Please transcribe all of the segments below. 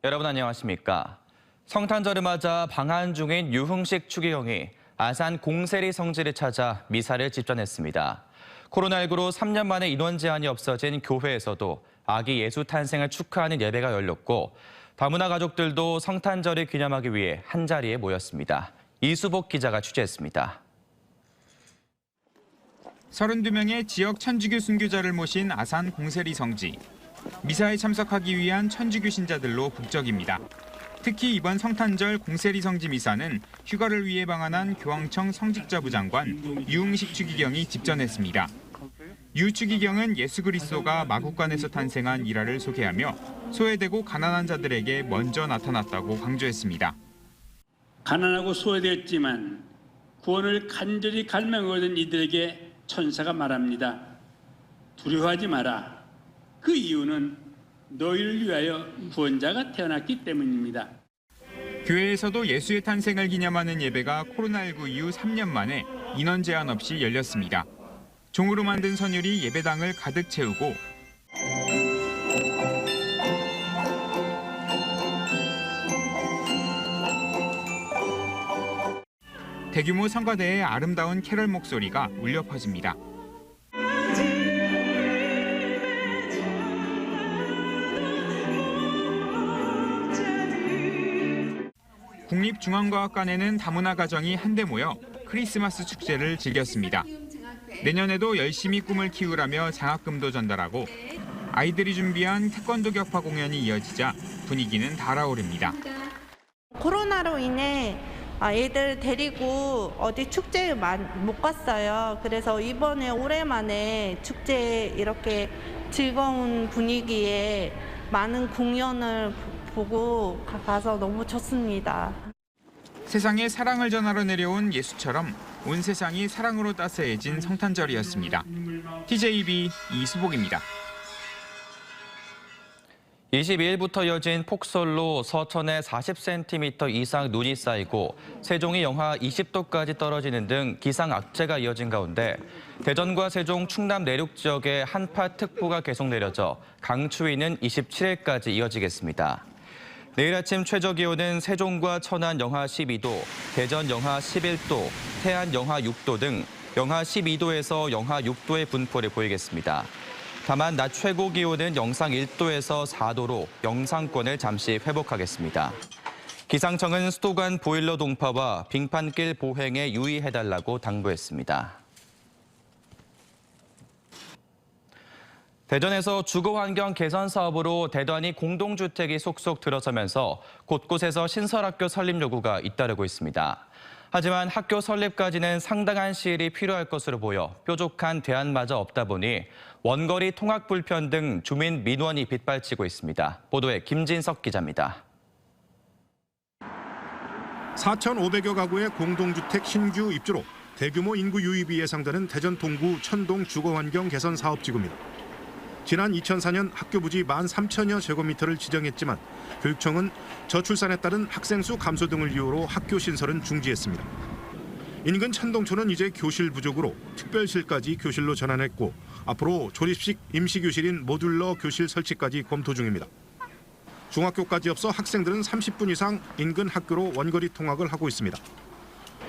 여러분 안녕하십니까? 성탄절을 맞아 방한 중인 유흥식 추기경이 아산 공세리 성지를 찾아 미사를 집전했습니다. 코로나19로 3년 만에 인원 제한이 없어진 교회에서도 아기 예수 탄생을 축하하는 예배가 열렸고 다문화 가족들도 성탄절을 기념하기 위해 한자리에 모였습니다. 이수복 기자가 취재했습니다. 32명의 지역 천주교 순교자를 모신 아산 공세리 성지. 미사에 참석하기 위한 천주교 신자들로 북적입니다. 특히 이번 성탄절 공세리 성지 미사는 휴가를 위해 방한한 교황청 성직자부 장관 유흥식 추기경이 집전했습니다. 유 추기경은 예수 그리스도가 마국간에서 탄생한 일화를 소개하며 소외되고 가난한 자들에게 먼저 나타났다고 강조했습니다. 가난하고 소외되었지만 구원을 간절히 갈망하던 이들에게 천사가 말합니다. 두려워하지 마라. 그 이유는 너희를 위하여 구원자가 태어났기 때문입니다. 교회에서도 예수의 탄생을 기념하는 예배가 코로나19 이후 3년 만에 인원 제한 없이 열렸습니다. 종으로 만든 선율이 예배당을 가득 채우고 대규모 성가대의 아름다운 캐럴 목소리가 울려 퍼집니다. 국립중앙과학관에는 다문화 가정이 한데 모여 크리스마스 축제를 즐겼습니다. 내년에도 열심히 꿈을 키우라며 장학금도 전달하고 아이들이 준비한 태권도 격파 공연이 이어지자 분위기는 달아오릅니다. 코로나로 인해 애들 데리고 어디 축제에 못 갔어요. 그래서 이번에 오랜만에 축제에 이렇게 즐거운 분위기에 많은 공연을 보고 가서 너무 좋습니다. 세상에 사랑을 전하러 내려온 예수처럼 온 세상이 사랑으로 따스해진 성탄절이었습니다. TJB 이수복입니다. 22일부터 이어진 폭설로 서천에 40cm 이상 눈이 쌓이고 세종이 영하 20도까지 떨어지는 등 기상 악재가 이어진 가운데 대전과 세종, 충남 내륙 지역에 한파특보가 계속 내려져 강추위는 27일까지 이어지겠습니다. 내일 아침 최저기온은 세종과 천안 영하 12도, 대전 영하 11도, 태안 영하 6도 등 영하 12도에서 영하 6도의 분포를 보이겠습니다. 다만 낮 최고 기온은 영상 1도에서 4도로 영상권을 잠시 회복하겠습니다. 기상청은 수도관 보일러 동파와 빙판길 보행에 유의해달라고 당부했습니다. 대전에서 주거환경 개선 사업으로 대단위 공동주택이 속속 들어서면서 곳곳에서 신설학교 설립 요구가 잇따르고 있습니다. 하지만 학교 설립까지는 상당한 시일이 필요할 것으로 보여 뾰족한 대안마저 없다 보니 원거리 통학 불편 등 주민 민원이 빗발치고 있습니다. 보도에 김진석 기자입니다. 4,500여 가구의 공동주택 신규 입주로 대규모 인구 유입이 예상되는 대전 동구 천동 주거환경 개선 사업지구입니다. 지난 2004년 학교 부지 13,000여 제곱미터를 지정했지만 교육청은 저출산에 따른 학생 수 감소 등을 이유로 학교 신설은 중지했습니다. 인근 천동초는 이제 교실 부족으로 특별실까지 교실로 전환했고 앞으로 조립식 임시교실인 모듈러 교실 설치까지 검토 중입니다. 중학교까지 앞서 학생들은 30분 이상 인근 학교로 원거리 통학을 하고 있습니다.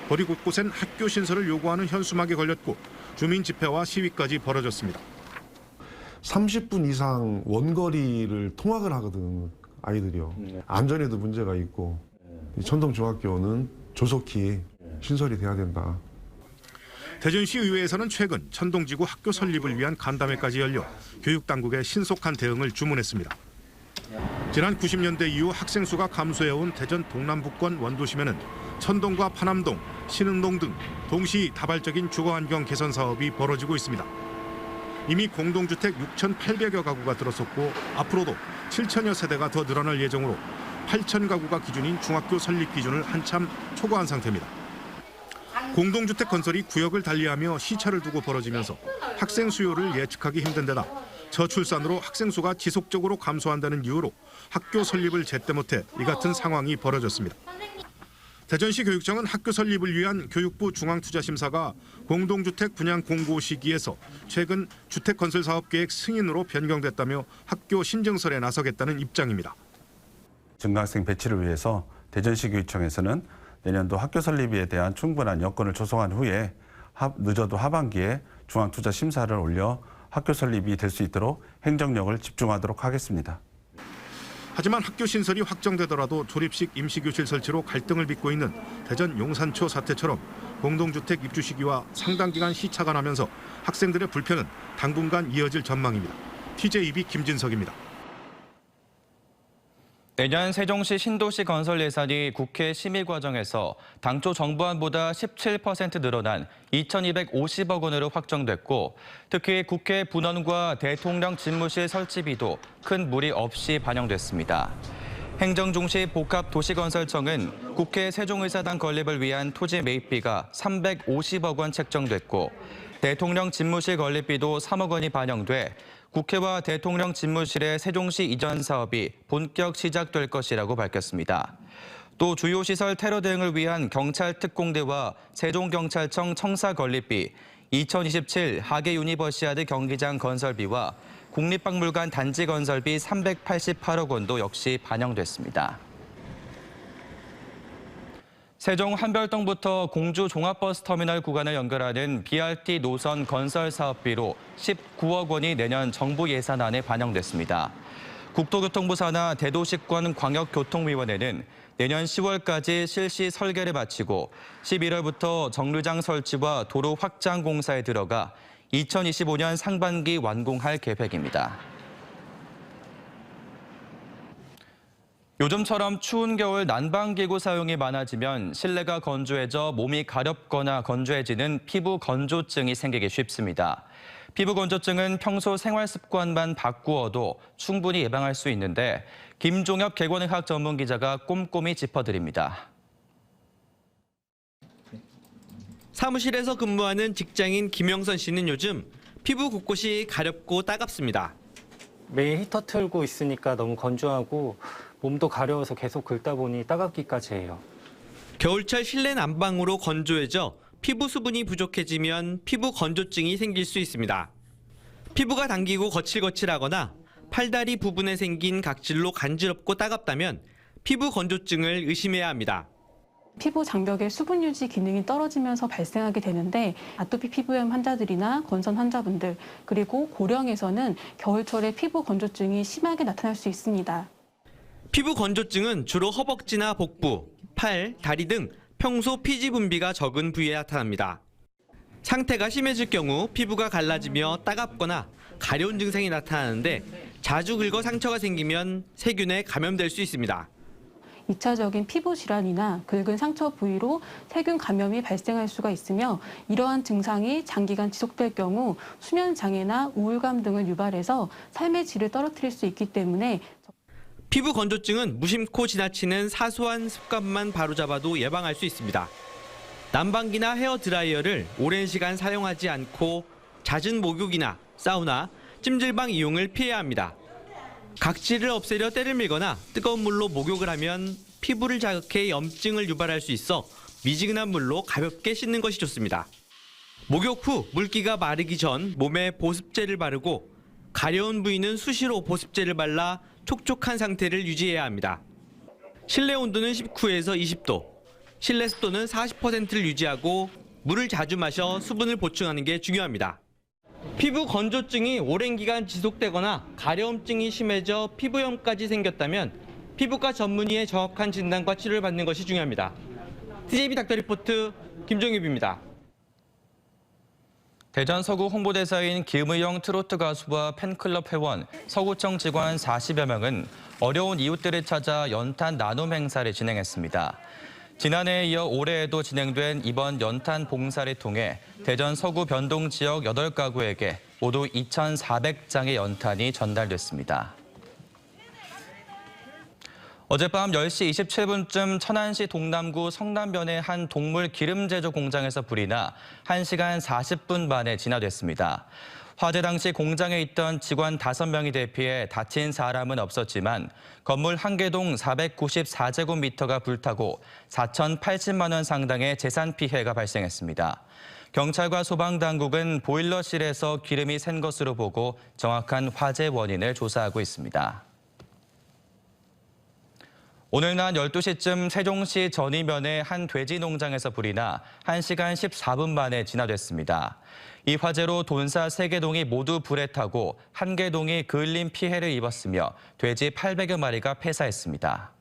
거리 곳곳엔 학교 신설을 요구하는 현수막이 걸렸고 주민 집회와 시위까지 벌어졌습니다. 30분 이상 원거리를 통학을 하거든, 아이들이요. 안전에도 문제가 있고 천동중학교는 조속히 신설이 돼야 된다. 대전시 의회에서는 최근 천동지구 학교 설립을 위한 간담회까지 열려 교육당국의 신속한 대응을 주문했습니다. 지난 90년대 이후 학생 수가 감소해온 대전 동남북권 원도심에는 천동과 파남동, 신흥동 등 동시 다발적인 주거환경 개선 사업이 벌어지고 있습니다. 이미 공동주택 6,800여 가구가 들어섰고 앞으로도 7,000여 세대가 더 늘어날 예정으로 8,000 가구가 기준인 중학교 설립 기준을 한참 초과한 상태입니다. 공동주택 건설이 구역을 달리하며 시차를 두고 벌어지면서 학생 수요를 예측하기 힘든 데다 저출산으로 학생 수가 지속적으로 감소한다는 이유로 학교 설립을 제때 못해 이 같은 상황이 벌어졌습니다. 대전시 교육청은 학교 설립을 위한 교육부 중앙투자심사가 공동주택 분양 공고 시기에서 최근 주택건설사업계획 승인으로 변경됐다며 학교 신증설에 나서겠다는 입장입니다. 증강생 배치를 위해서 대전시 교육청에서는 내년도 학교 설립에 대한 충분한 여건을 조성한 후에 늦어도 하반기에 중앙투자 심사를 올려 학교 설립이 될 수 있도록 행정력을 집중하도록 하겠습니다. 하지만 학교 신설이 확정되더라도 조립식 임시교실 설치로 갈등을 빚고 있는 대전 용산초 사태처럼 공동주택 입주 시기와 상당 기간 시차가 나면서 학생들의 불편은 당분간 이어질 전망입니다. TJB 김진석입니다. 내년 세종시 신도시 건설 예산이 국회 심의 과정에서 당초 정부안보다 17% 늘어난 2,250억 원으로 확정됐고, 특히 국회 분원과 대통령 집무실 설치비도 큰 무리 없이 반영됐습니다. 행정중시 복합도시건설청은 국회 세종의사당 건립을 위한 토지 매입비가 350억 원 책정됐고, 대통령 집무실 건립비도 3억 원이 반영돼 국회와 대통령 집무실의 세종시 이전 사업이 본격 시작될 것이라고 밝혔습니다. 또 주요 시설 테러 대응을 위한 경찰 특공대와 세종경찰청 청사 건립비, 2027 하계 유니버시아드 경기장 건설비와 국립박물관 단지 건설비 388억 원도 역시 반영됐습니다. 세종 한별동부터 공주 종합버스터미널 구간을 연결하는 BRT 노선 건설 사업비로 19억 원이 내년 정부 예산안에 반영됐습니다. 국토교통부 산하 대도시권 광역교통위원회는 내년 10월까지 실시 설계를 마치고 11월부터 정류장 설치와 도로 확장 공사에 들어가 2025년 상반기 완공할 계획입니다. 요즘처럼 추운 겨울 난방기구 사용이 많아지면 실내가 건조해져 몸이 가렵거나 건조해지는 피부 건조증이 생기기 쉽습니다. 피부 건조증은 평소 생활 습관만 바꾸어도 충분히 예방할 수 있는데 김종엽 객원의학 전문 기자가 꼼꼼히 짚어드립니다. 사무실에서 근무하는 직장인 김영선 씨는 요즘 피부 곳곳이 가렵고 따갑습니다. 매일 히터 틀고 있으니까 너무 건조하고 몸도 가려워서 계속 긁다 보니 따갑기까지 해요. 겨울철 실내 난방으로 건조해져 피부 수분이 부족해지면 피부 건조증이 생길 수 있습니다. 피부가 당기고 거칠거칠하거나 팔다리 부분에 생긴 각질로 간지럽고 따갑다면 피부 건조증을 의심해야 합니다. 피부 장벽의 수분 유지 기능이 떨어지면서 발생하게 되는데 아토피 피부염 환자들이나 건선 환자분들 그리고 고령에서는 겨울철에 피부 건조증이 심하게 나타날 수 있습니다. 피부 건조증은 주로 허벅지나 복부, 팔, 다리 등 평소 피지 분비가 적은 부위에 나타납니다. 상태가 심해질 경우 피부가 갈라지며 따갑거나 가려운 증상이 나타나는데 자주 긁어 상처가 생기면 세균에 감염될 수 있습니다. 2차적인 피부 질환이나 긁은 상처 부위로 세균 감염이 발생할 수가 있으며 이러한 증상이 장기간 지속될 경우 수면 장애나 우울감 등을 유발해서 삶의 질을 떨어뜨릴 수 있기 때문에 피부 건조증은 무심코 지나치는 사소한 습관만 바로잡아도 예방할 수 있습니다. 난방기나 헤어드라이어를 오랜 시간 사용하지 않고 잦은 목욕이나 사우나, 찜질방 이용을 피해야 합니다. 각질을 없애려 때를 밀거나 뜨거운 물로 목욕을 하면 피부를 자극해 염증을 유발할 수 있어 미지근한 물로 가볍게 씻는 것이 좋습니다. 목욕 후 물기가 마르기 전 몸에 보습제를 바르고 가려운 부위는 수시로 보습제를 발라 촉촉한 상태를 유지해야 합니다. 실내 온도는 19에서 20도, 실내 습도는 40%를 유지하고 물을 자주 마셔 수분을 보충하는 게 중요합니다. 피부 건조증이 오랜 기간 지속되거나 가려움증이 심해져 피부염까지 생겼다면 피부과 전문의의 정확한 진단과 치료를 받는 것이 중요합니다. TJB 닥터 리포트 김종엽입니다. 대전 서구 홍보대사인 김의영 트로트 가수와 팬클럽 회원, 서구청 직원 40여 명은 어려운 이웃들을 찾아 연탄 나눔 행사를 진행했습니다. 지난해에 이어 올해에도 진행된 이번 연탄 봉사를 통해 대전 서구 변동 지역 8가구에게 모두 2,400장의 연탄이 전달됐습니다. 어젯밤 10시 27분쯤 천안시 동남구 성남변의 한 동물 기름 제조 공장에서 불이 나 1시간 40분 만에 진화됐습니다. 화재 당시 공장에 있던 직원 5명이 대피해 다친 사람은 없었지만 건물 한 개동 494제곱미터가 불타고 4,080만 원 상당의 재산 피해가 발생했습니다. 경찰과 소방당국은 보일러실에서 기름이 샌 것으로 보고 정확한 화재 원인을 조사하고 있습니다. 오늘 낮 12시쯤 세종시 전이면의 한 돼지 농장에서 불이 나 1시간 14분 만에 진화됐습니다. 이 화재로 돈사 3개 동이 모두 불에 타고 1개 동이 그을린 피해를 입었으며 돼지 800여 마리가 폐사했습니다.